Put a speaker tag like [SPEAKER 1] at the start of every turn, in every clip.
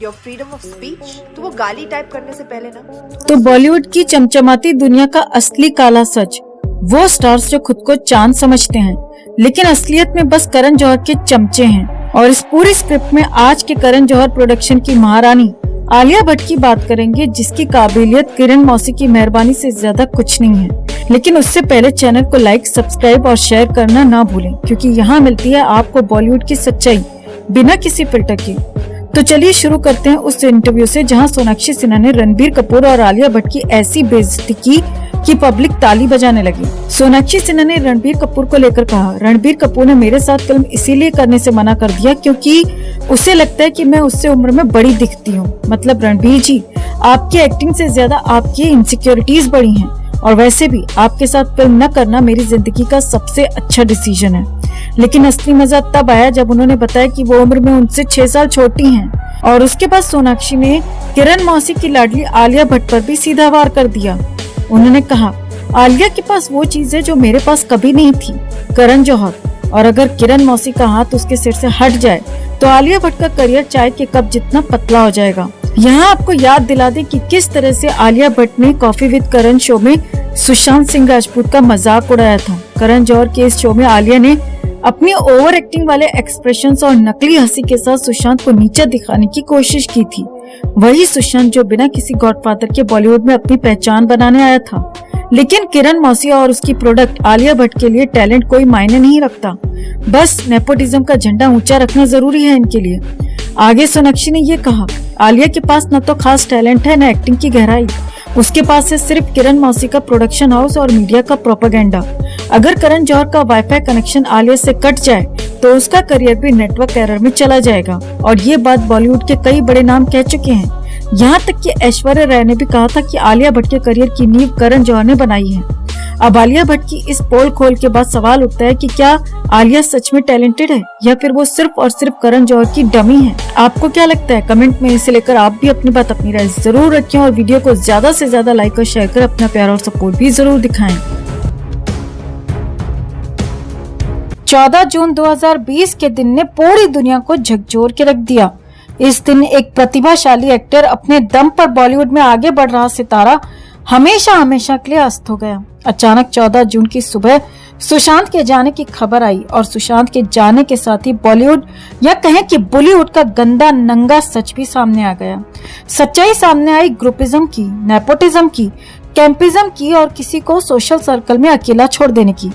[SPEAKER 1] Your freedom of speech, तो वो गाली टाइप करने से पहले ना
[SPEAKER 2] तो बॉलीवुड की चमचमाती दुनिया का असली काला सच, वो स्टार्स जो खुद को चांद समझते हैं लेकिन असलियत में बस करण जौहर के चमचे हैं। और इस पूरी स्क्रिप्ट में आज के करण जौहर प्रोडक्शन की महारानी आलिया भट्ट की बात करेंगे, जिसकी काबिलियत किरण मौसी की मेहरबानी से ज्यादा कुछ नहीं है। लेकिन उससे पहले चैनल को लाइक, सब्सक्राइब और शेयर करना ना भूलें, क्योंकि यहाँ मिलती है आपको बॉलीवुड की सच्चाई बिना किसी फिल्टर के। तो चलिए शुरू करते हैं उस इंटरव्यू से जहां सोनाक्षी सिन्हा ने रणबीर कपूर और आलिया भट्ट की ऐसी बेइज्जती की कि पब्लिक ताली बजाने लगी। सोनाक्षी सिन्हा ने रणबीर कपूर को लेकर कहा, रणबीर कपूर ने मेरे साथ फिल्म इसीलिए करने से मना कर दिया क्योंकि उसे लगता है कि मैं उससे उम्र में बड़ी दिखती हूँ। मतलब रणबीर जी, आपकी एक्टिंग से ज्यादा आपकी इनसिक्योरिटीज बड़ी हैं, और वैसे भी आपके साथ फिल्म न करना मेरी जिंदगी का सबसे अच्छा डिसीजन है। लेकिन असली मजा तब आया जब उन्होंने बताया कि वो उम्र में उनसे 6 साल छोटी हैं। और उसके बाद सोनाक्षी ने किरण मौसी की लाडली आलिया भट्ट पर भी सीधा वार कर दिया। उन्होंने कहा, आलिया के पास वो चीज है जो मेरे पास कभी नहीं थी, करण जौहर, और अगर किरण मौसी का हाथ उसके सिर से हट जाए तो आलिया भट्ट का करियर चाय के कप जितना पतला हो जाएगा। यहाँ आपको याद दिला दे कि किस तरह से आलिया भट्ट ने कॉफी विद करण शो में सुशांत सिंह राजपूत का मजाक उड़ाया था। करण जौहर के इस शो में आलिया ने अपनी ओवर एक्टिंग वाले एक्सप्रेशंस और नकली हंसी के साथ सुशांत को नीचा दिखाने की कोशिश की थी। वही सुशांत जो बिना किसी गॉडफादर के बॉलीवुड में अपनी पहचान बनाने आया था। लेकिन किरण मौसी और उसकी प्रोडक्ट आलिया भट्ट के लिए टैलेंट कोई मायने नहीं रखता, बस नेपोटिज्म का झंडा ऊंचा रखना जरूरी है इनके लिए। आगे सोनाक्षी ने ये कहा, आलिया के पास न तो खास टैलेंट है न एक्टिंग की गहराई, उसके पास है सिर्फ किरण मौसी का प्रोडक्शन हाउस और मीडिया का प्रोपेगेंडा। अगर करण जौहर का वाईफाई कनेक्शन आलिया से कट जाए तो उसका करियर भी नेटवर्क एरर में चला जाएगा। और ये बात बॉलीवुड के कई बड़े नाम कह चुके हैं। यहाँ तक कि ऐश्वर्या राय ने भी कहा था कि आलिया भट्ट के करियर की नींव करण जौहर ने बनाई है। अब आलिया भट्ट की इस पोल खोल के बाद सवाल उठता है कि क्या आलिया सच में टैलेंटेड है या फिर वो सिर्फ और सिर्फ करण जौहर की डमी है। आपको क्या लगता है? कमेंट में इसे लेकर आप भी अपनी बात, अपनी राय जरूर रखें और वीडियो को ज्यादा से ज्यादा लाइक और शेयर कर अपना प्यार और सपोर्ट भी जरूर दिखाएं। 14 जून 2020 के दिन ने पूरी दुनिया को झकझोर के रख दिया। इस दिन एक प्रतिभाशाली एक्टर, अपने दम पर बॉलीवुड में आगे बढ़ रहा सितारा हमेशा हमेशा के लिए अस्त हो गया। अचानक 14 जून की सुबह सुशांत के जाने की खबर आई और सुशांत के जाने के साथ ही बॉलीवुड या कहें कि बॉलीवुड का गंदा नंगा सच भी सामने आ गया। सच्चाई सामने आई ग्रुपिज्म की, नेपोटिज्म की, कैंपिज्म की और किसी को सोशल सर्कल में अकेला छोड़ देने की।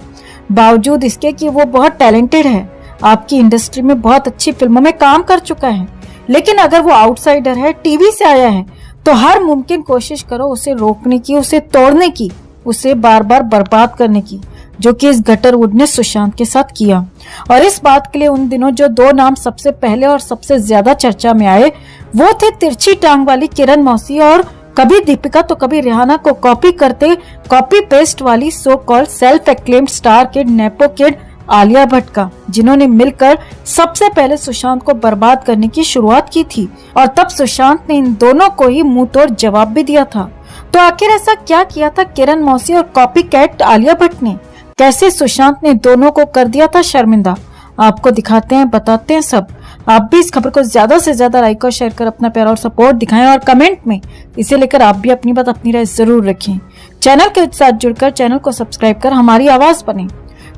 [SPEAKER 2] बावजूद इसके कि वो बहुत टैलेंटेड है, आपकी इंडस्ट्री में बहुत अच्छी फिल्मों में काम कर चुका है, लेकिन अगर वो आउटसाइडर है, टीवी से आया है, तो हर मुमकिन कोशिश करो उसे रोकने की, उसे तोड़ने की, उसे बार बार बर्बाद करने की, जो कि इस गटरवुड ने सुशांत के साथ किया। और इस बात के लिए उन दिनों जो 2 नाम सबसे पहले और सबसे ज्यादा चर्चा में आए वो थे तिरछी टांग वाली किरण मौसी और कभी दीपिका तो कभी रिहाना को कॉपी करते कॉपी पेस्ट वाली so called self acclaimed star kid, nepo kid Alia Bhatt का, जिन्होंने मिलकर सबसे पहले सुशांत को बर्बाद करने की शुरुआत की थी। और तब सुशांत ने इन दोनों को ही मुंह तोड़ जवाब भी दिया था। तो आखिर ऐसा क्या किया था किरण मौसी और कॉपी कैट आलिया भट्ट ने? कैसे सुशांत ने दोनों को कर दिया था शर्मिंदा? आपको दिखाते हैं, बताते हैं सब। आप भी इस खबर को ज्यादा से ज्यादा लाइक और शेयर कर अपना प्यार और सपोर्ट दिखाएं और कमेंट में इसे लेकर आप भी अपनी बात, अपनी राय जरूर रखें। चैनल के साथ जुड़कर चैनल को सब्सक्राइब कर हमारी आवाज बने।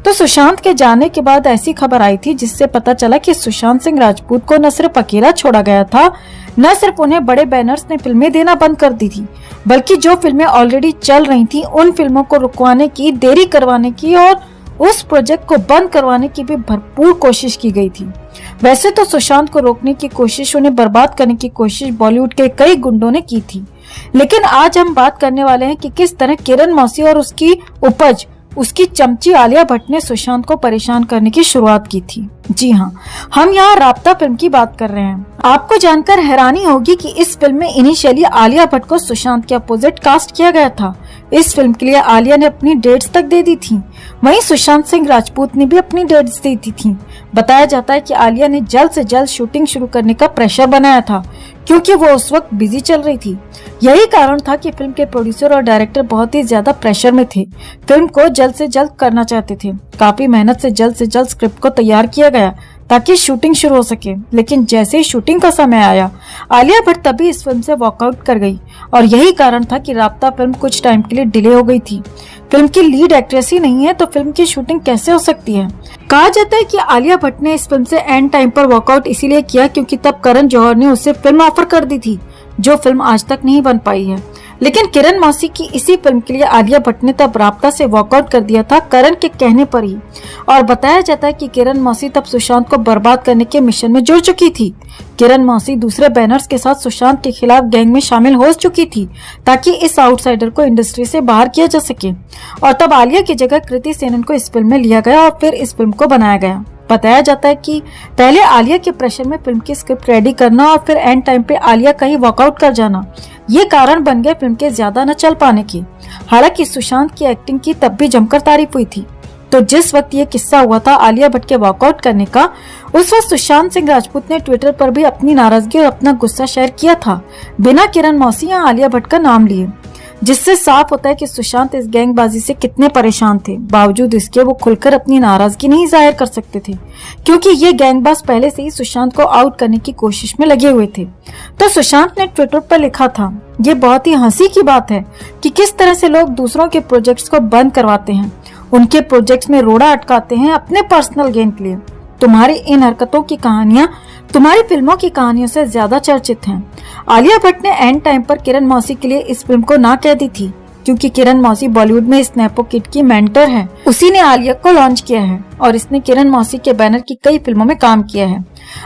[SPEAKER 2] तो सुशांत के जाने के बाद ऐसी खबर आई थी जिससे पता चला कि सुशांत सिंह राजपूत को न सिर्फ अकेला छोड़ा गया था, न सिर्फ उन्हें बड़े बैनर्स ने फिल्में देना बंद कर दी थी, बल्कि जो फिल्में ऑलरेडी चल रही थी उन फिल्मों को रुकवाने की, देरी करवाने की और उस प्रोजेक्ट को बंद करवाने की भी भरपूर कोशिश की गई थी। वैसे तो सुशांत को रोकने की कोशिश, उन्हें बर्बाद करने की कोशिश बॉलीवुड के कई गुंडों ने की थी, लेकिन आज हम बात करने वाले हैं कि किस तरह किरण मौसी और उसकी उपज, उसकी चमची आलिया भट्ट ने सुशांत को परेशान करने की शुरुआत की थी। जी हाँ, हम यहाँ राब्ता फिल्म की बात कर रहे हैं। आपको जानकर हैरानी होगी कि इस फिल्म में इनिशियली आलिया भट्ट को सुशांत के अपोजिट कास्ट किया गया था। इस फिल्म के लिए आलिया ने अपनी डेट्स तक दे दी थी, वहीं सुशांत सिंह राजपूत ने भी अपनी डेट्स दे दी थी। बताया जाता है कि आलिया ने जल्द से जल्द शूटिंग शुरू करने का प्रेशर बनाया था, क्योंकि वो उस वक्त बिजी चल रही थी। यही कारण था कि फिल्म के प्रोड्यूसर और डायरेक्टर बहुत ही ज्यादा प्रेशर में थे, फिल्म को जल्द से जल्द करना चाहते थे। काफी मेहनत से जल्द स्क्रिप्ट को तैयार किया गया, ताकि शूटिंग शुरू हो सके, लेकिन जैसे ही शूटिंग का समय आया आलिया भट्ट तभी इस फिल्म से वॉकआउट कर गई और यही कारण था कि राब्ता फिल्म कुछ टाइम के लिए डिले हो गई थी। फिल्म की लीड एक्ट्रेस ही नहीं है तो फिल्म की शूटिंग कैसे हो सकती है। कहा जाता है कि आलिया भट्ट ने इस फिल्म से एंड टाइम पर वॉकआउट इसीलिए किया क्योंकि तब करण जौहर ने उसे फिल्म ऑफर कर दी थी, जो फिल्म आज तक नहीं बन पाई है। लेकिन किरण मौसी की इसी फिल्म के लिए आलिया भट्ट ने तब राब्ता से वॉकआउट कर दिया था, करण के कहने पर ही। और बताया जाता है कि किरण मौसी तब सुशांत को बर्बाद करने के मिशन में जुड़ चुकी थी। किरण मौसी दूसरे बैनर्स के साथ सुशांत के खिलाफ गैंग में शामिल हो चुकी थी ताकि इस आउटसाइडर को इंडस्ट्री से बाहर किया जा सके। और तब आलिया की जगह कृति सेनन को इस फिल्म में लिया गया और फिर इस फिल्म को बनाया गया। बताया जाता है कि पहले आलिया के प्रेशर में फिल्म की स्क्रिप्ट रेडी करना और फिर एंड टाइम पे आलिया का ही वॉकआउट कर जाना, ये कारण बन गए फिल्म के ज्यादा न चल पाने की। हालांकि सुशांत की एक्टिंग की तब भी जमकर तारीफ हुई थी। तो जिस वक्त ये किस्सा हुआ था आलिया भट्ट के वॉकआउट करने का, उस वक्त सुशांत सिंह राजपूत ने ट्विटर पर भी अपनी नाराजगी और अपना गुस्सा शेयर किया था, बिना किरण मौसी या आलिया भट्ट का नाम लिए, जिससे साफ होता है कि सुशांत इस गैंगबाजी से कितने परेशान थे। बावजूद इसके वो खुलकर अपनी नाराजगी नहीं जाहिर कर सकते थे क्योंकि ये गैंगबाज पहले से ही सुशांत को आउट करने की कोशिश में लगे हुए थे। तो सुशांत ने ट्विटर पर लिखा था, ये बहुत ही हंसी की बात है कि किस तरह से लोग दूसरों के प्रोजेक्ट्स को बंद करवाते हैं, उनके प्रोजेक्ट्स में रोड़ा अटकाते हैं अपने पर्सनल गेन के लिए। तुम्हारी इन हरकतों की कहानियां तुम्हारी फिल्मों की कहानियों से ज्यादा चर्चित हैं। आलिया भट्ट ने एंड टाइम पर किरण मौसी के लिए इस फिल्म को ना कह दी थी क्योंकि किरण मौसी बॉलीवुड में स्नैपो किड की मेंटर है। उसी ने आलिया को लॉन्च किया है और इसने किरण मौसी के बैनर की कई फिल्मों में काम किया है।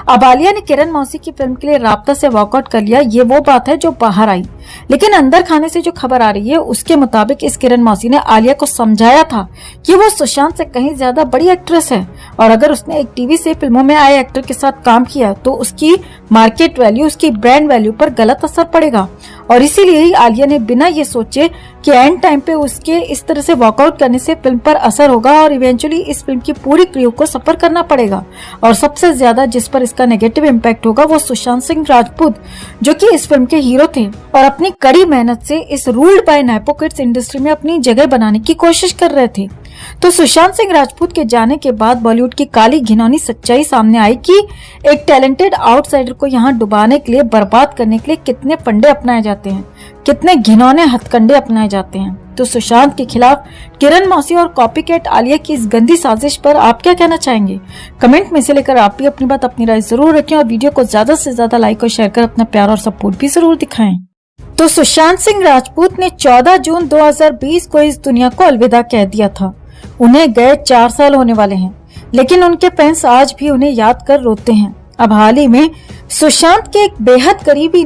[SPEAKER 2] अब आलिया ने किरण मौसी की फिल्म के लिए राब्ता से वॉकआउट कर लिया, ये वो बात है जो बाहर आई। लेकिन अंदर खाने से जो खबर आ रही है उसके मुताबिक इस किरण मौसी ने आलिया को समझाया था कि वो सुशांत से कहीं ज्यादा बड़ी एक्ट्रेस है और अगर उसने एक टीवी से फिल्मों में आए एक्टर के साथ काम किया तो उसकी मार्केट वैल्यू, उसकी ब्रांड वैल्यू पर गलत असर पड़ेगा। और इसीलिए ही आलिया ने बिना ये सोचे कि एंड टाइम पे उसके इस तरह से वॉकआउट करने से फिल्म पर असर होगा और इवेंचुअली इस फिल्म की पूरी क्रू को सफर करना पड़ेगा। और सबसे ज्यादा जिस पर इसका नेगेटिव इम्पैक्ट होगा वो सुशांत सिंह राजपूत, जो कि इस फिल्म के हीरो थे और अपनी कड़ी मेहनत से इस ruled by nepo kids industry में अपनी जगह बनाने की कोशिश कर रहे थे। तो सुशांत सिंह राजपूत के जाने के बाद बॉलीवुड की काली घिनौनी सच्चाई सामने आई कि एक टैलेंटेड आउटसाइडर को यहाँ डुबाने के लिए, बर्बाद करने के लिए कितने फंडे अपनाए जाते हैं, कितने घिनौने हथकंडे अपनाए जाते हैं। तो सुशांत के खिलाफ किरण मौसी और कॉपीकैट आलिया की इस गंदी साजिश पर आप क्या कहना चाहेंगे? कमेंट में से लेकर आप भी अपनी बात, अपनी राय जरूर रखें और वीडियो को ज्यादा से ज्यादा लाइक और शेयर कर अपना प्यार और सपोर्ट भी जरूर दिखाएं। तो सुशांत सिंह राजपूत ने 14 जून 2020 को इस दुनिया को अलविदा कह दिया था। उन्हें गए 4 साल होने वाले हैं, लेकिन उनके फैंस आज भी उन्हें याद कर रोते हैं। अब हाल ही में सुशांत के एक बेहद करीबी ने